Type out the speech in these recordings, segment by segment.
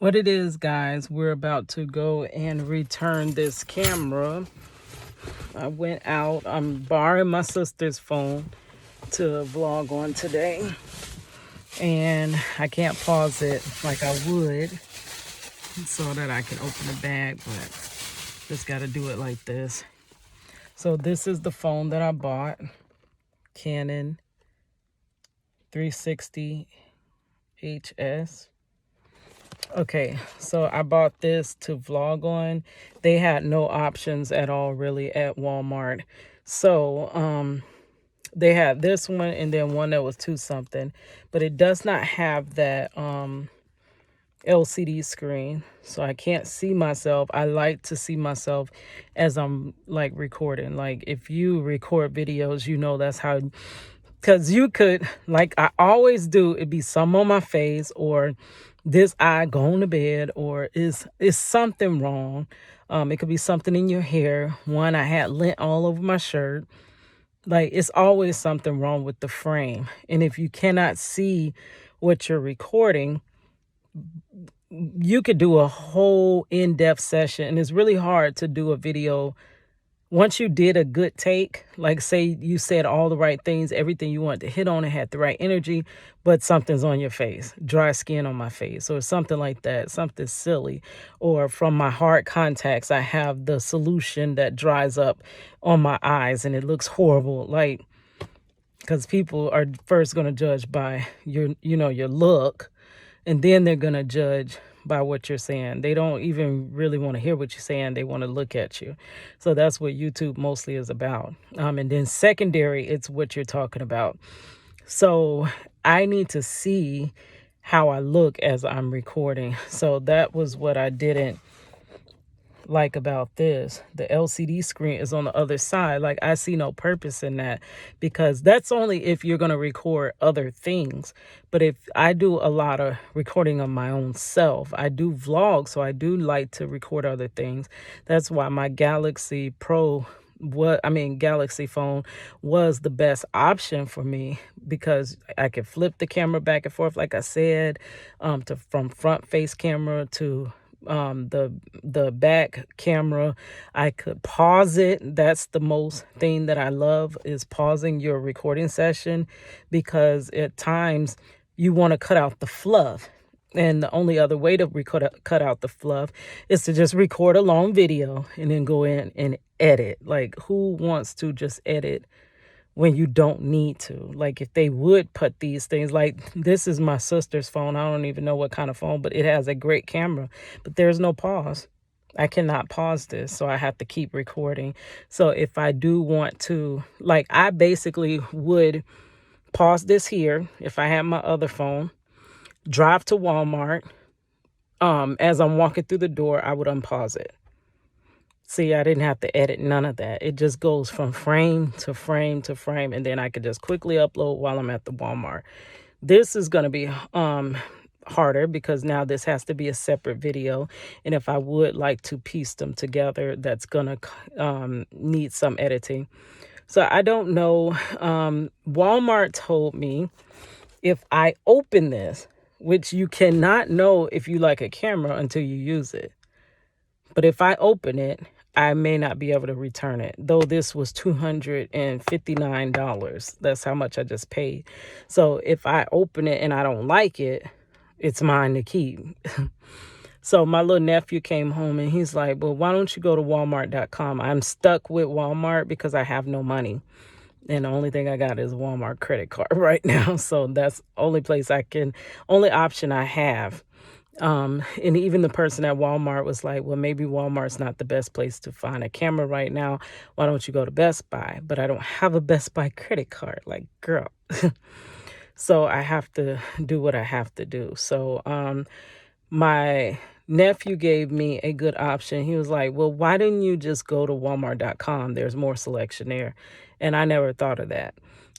What it is, guys, we're about to go and return this camera. I went out. I'm borrowing my sister's phone to vlog on today, and I can't pause it like I would so that I can open the bag, but just got to do it like this. So this is the phone that I bought, Canon 360 HS. Okay, so I bought this to vlog on. They had no options at all really at Walmart. So they had this one and then one that was two something, but it does not have that LCD screen. So I can't see myself. I like to see myself as I'm like recording. Like if you record videos, you know that's how, because you could, like I always do, it'd be some on my face or this eye going to bed, or is something wrong. It could be something in your hair. One, I had lint all over my shirt. Like it's always something wrong with the frame. And if you cannot see what you're recording, you could do a whole in-depth session, and it's really hard to do a video once you did a good take. Like say you said all the right things, everything you wanted to hit on, and had the right energy, but something's on your face, dry skin on my face, or something like that, something silly. Or from my hard contacts, I have the solution that dries up on my eyes and it looks horrible. Like, because people are first going to judge by your look, and then they're going to judge by what you're saying. They don't even really want to hear what you're saying. They want to look at you. So that's what YouTube mostly is about. And then secondary, it's what you're talking about. So I need to see how I look as I'm recording. So that was what I didn't like about this. The LCD screen is on the other side. Like I see no purpose in that, because that's only if you're going to record other things. But if I do a lot of recording of my own self, I do vlogs, so I do like to record other things. That's why my Galaxy Galaxy phone was the best option for me, because I could flip the camera back and forth, like I said, from front face camera to the back camera. I could pause it. That's the most thing that I love, is pausing your recording session, because at times you want to cut out the fluff. And the only other way to cut out the fluff is to just record a long video and then go in and edit. Like, who wants to just edit when you don't need to? Like, if they would put these things, like this is my sister's phone. I don't even know what kind of phone, but it has a great camera, but there's no pause. I cannot pause this, so I have to keep recording. So if I do want to, like, I basically would pause this here if I had my other phone, drive to Walmart. As I'm walking through the door, I would unpause it. See, I didn't have to edit none of that. It just goes from frame to frame to frame, and then I could just quickly upload while I'm at the Walmart. This is going to be harder, because now this has to be a separate video. And if I would like to piece them together, that's going to need some editing. So I don't know. Walmart told me if I open this, which you cannot know if you like a camera until you use it. But if I open it, I may not be able to return it, though this was $259. That's how much I just paid. So if I open it and I don't like it, it's mine to keep. So my little nephew came home and he's like, well, why don't you go to Walmart.com? I'm stuck with Walmart because I have no money. And the only thing I got is a Walmart credit card right now. So that's the only only option I have. And even the person at Walmart was like, well, maybe Walmart's not the best place to find a camera right now. Why don't you go to Best Buy? But I don't have a Best Buy credit card. Like, girl. So I have to do what I have to do. So my nephew gave me a good option. He was like, well, why didn't you just go to Walmart.com? There's more selection there. And I never thought of that.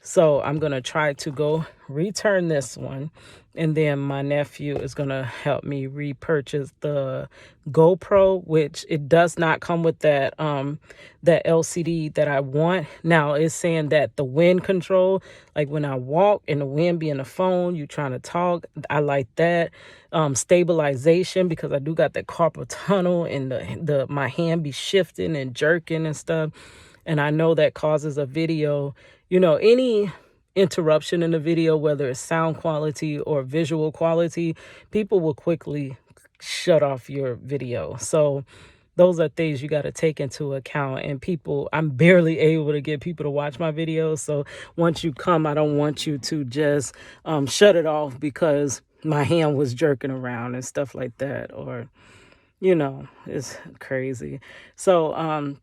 So I'm going to try to go return this one. And then my nephew is going to help me repurchase the GoPro, which it does not come with that LCD that I want. Now it's saying that the wind control, like when I walk and the wind be in the phone, you trying to talk, I like that. Stabilization, because I do got that carpal tunnel and the my hand be shifting and jerking and stuff. And I know that causes a video, any interruption in the video, whether it's sound quality or visual quality, people will quickly shut off your video. So those are things you got to take into account. And I'm barely able to get people to watch my videos. So once you come, I don't want you to just shut it off because my hand was jerking around and stuff like that. Or, it's crazy. So,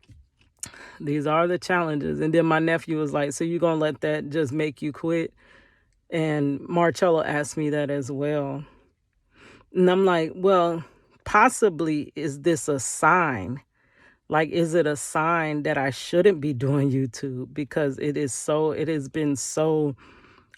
these are the challenges. And then my nephew was like, so you gonna let that just make you quit? And Marcello asked me that as well. And I'm like, well, possibly is this a sign? Like, is it a sign that I shouldn't be doing YouTube? Because it has been so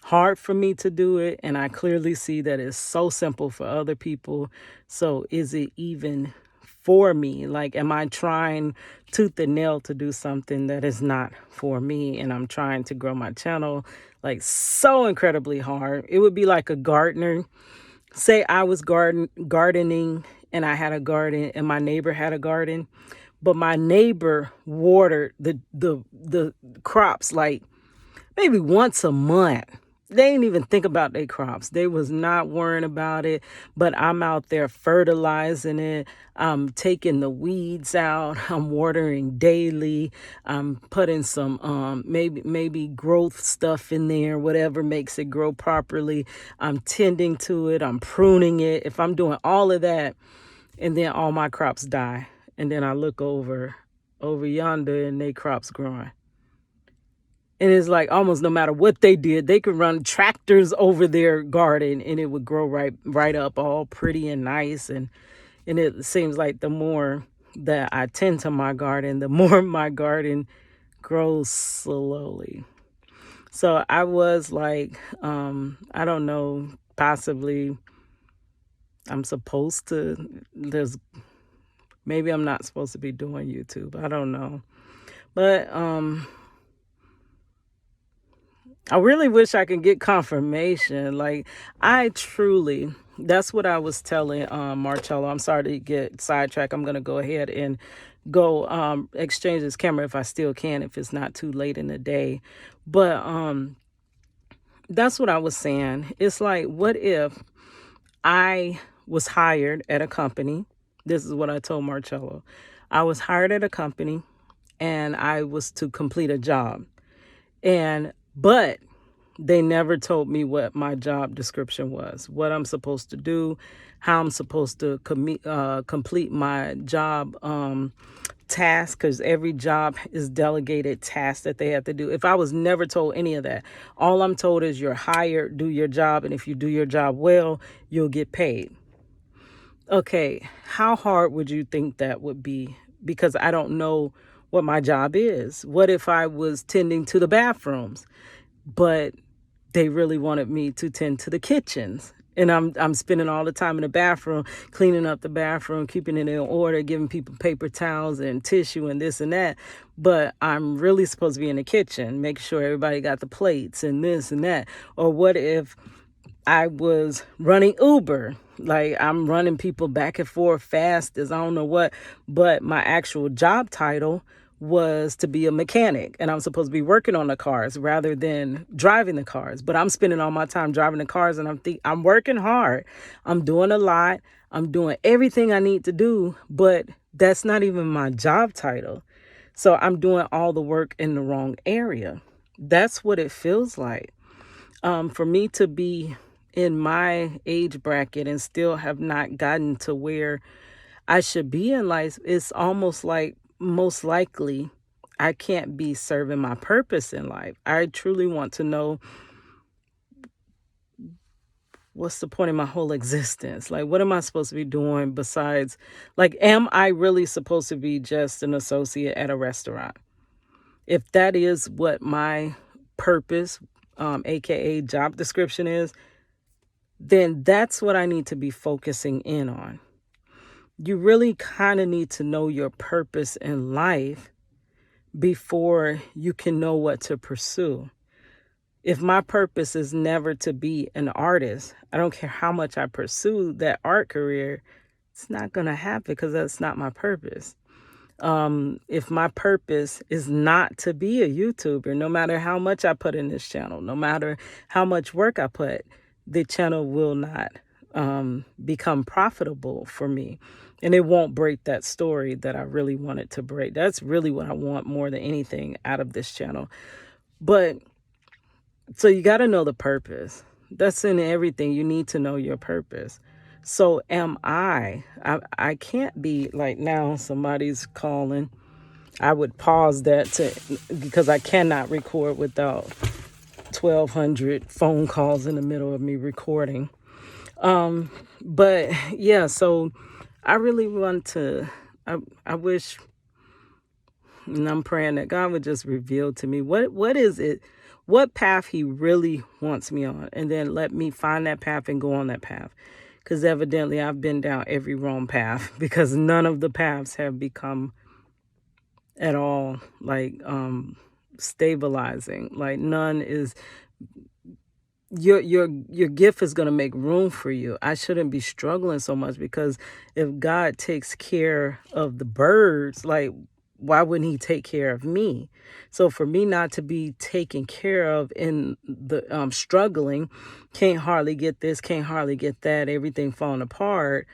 hard for me to do it. And I clearly see that it's so simple for other people. So is it even for me? Like, am I trying tooth and nail to do something that is not for me? And I'm trying to grow my channel like so incredibly hard. It would be like a gardener. Say I was gardening and I had a garden and my neighbor had a garden, but my neighbor watered the crops like maybe once a month. They didn't even think about their crops. They was not worrying about it, but I'm out there fertilizing it. I'm taking the weeds out. I'm watering daily. I'm putting some maybe growth stuff in there, whatever makes it grow properly. I'm tending to it. I'm pruning it. If I'm doing all of that, and then all my crops die, and then I look over yonder and they crops growing. And it's like almost no matter what they did, they could run tractors over their garden and it would grow right up all pretty and nice. And it seems like the more that I tend to my garden, the more my garden grows slowly. So I was like, I don't know, possibly I'm supposed to, maybe I'm not supposed to be doing YouTube. I don't know. But I really wish I could get confirmation. Like, that's what I was telling Marcello. I'm sorry to get sidetracked. I'm going to go ahead and go exchange this camera if I still can, if it's not too late in the day. But that's what I was saying. It's like, what if I was hired at a company? This is what I told Marcello. I was hired at a company and I was to complete a job. But they never told me what my job description was, what I'm supposed to do, how I'm supposed to complete my job task, because every job is delegated tasks that they have to do. If I was never told any of that, all I'm told is you're hired, do your job, and if you do your job well, you'll get paid. Okay, how hard would you think that would be? Because I don't know what my job is. What if I was tending to the bathrooms, but they really wanted me to tend to the kitchens? And I'm spending all the time in the bathroom, cleaning up the bathroom, keeping it in order, giving people paper towels and tissue and this and that. But I'm really supposed to be in the kitchen, make sure everybody got the plates and this and that. Or what if I was running Uber? Like, I'm running people back and forth fast as I don't know what, but my actual job title was to be a mechanic, and I'm supposed to be working on the cars rather than driving the cars. But I'm spending all my time driving the cars, and I'm working hard. I'm doing a lot. I'm doing everything I need to do, but that's not even my job title. So I'm doing all the work in the wrong area. That's what it feels like. For me to be in my age bracket and still have not gotten to where I should be in life, it's almost like most likely I can't be serving my purpose in life. I truly want to know, what's the point of my whole existence? Like, what am I supposed to be doing besides, like, am I really supposed to be just an associate at a restaurant? If that is what my purpose, aka job description is, then that's what I need to be focusing in on. You really kind of need to know your purpose in life before you can know what to pursue. If my purpose is never to be an artist, I don't care how much I pursue that art career, it's not going to happen because that's not my purpose. If my purpose is not to be a YouTuber, no matter how much I put in this channel, no matter how much work I put, the channel will not become profitable for me. And it won't break that story that I really wanted to break. That's really what I want more than anything out of this channel. But so you got to know the purpose. That's in everything. You need to know your purpose. So am I can't be like, now somebody's calling. I would pause that because I cannot record without 1,200 phone calls in the middle of me recording. But yeah, so I really want to, I wish, and I'm praying that God would just reveal to me what is it, what path he really wants me on, and then let me find that path and go on that path. Because evidently I've been down every wrong path, because none of the paths have become at all like stabilizing. Like none is, your gift is going to make room for you. I shouldn't be struggling so much, because if God takes care of the birds, like why wouldn't he take care of me? So for me not to be taken care of in the struggling, can't hardly get this, can't hardly get that, everything falling apart,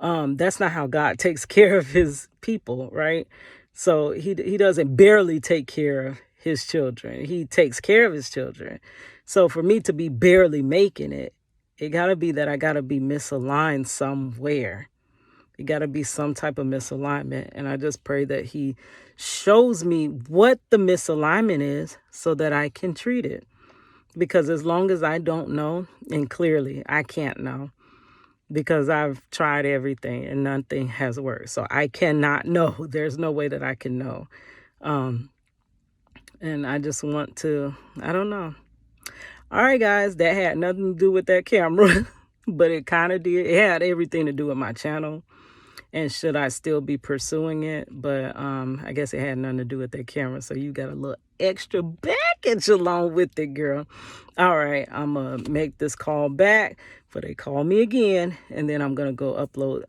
that's not how God takes care of his people, right? So he doesn't barely take care of his children. He takes care of his children. So for me to be barely making it, it got to be that I got to be misaligned somewhere. It got to be some type of misalignment. And I just pray that he shows me what the misalignment is so that I can treat it. Because as long as I don't know, and clearly I can't know, because I've tried everything and nothing has worked. So I cannot know. There's no way that I can know. And I just want to, I don't know. All right, guys, that had nothing to do with that camera, but it kind of did. It had everything to do with my channel. And should I still be pursuing it? But I guess it had nothing to do with that camera. So you got a little extra baggage along with it, girl. All right, I'm going to make this call back. But they call me again. And then I'm going to go upload,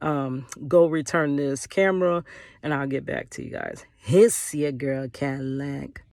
go return this camera. And I'll get back to you guys. It's your girl, Cadillac.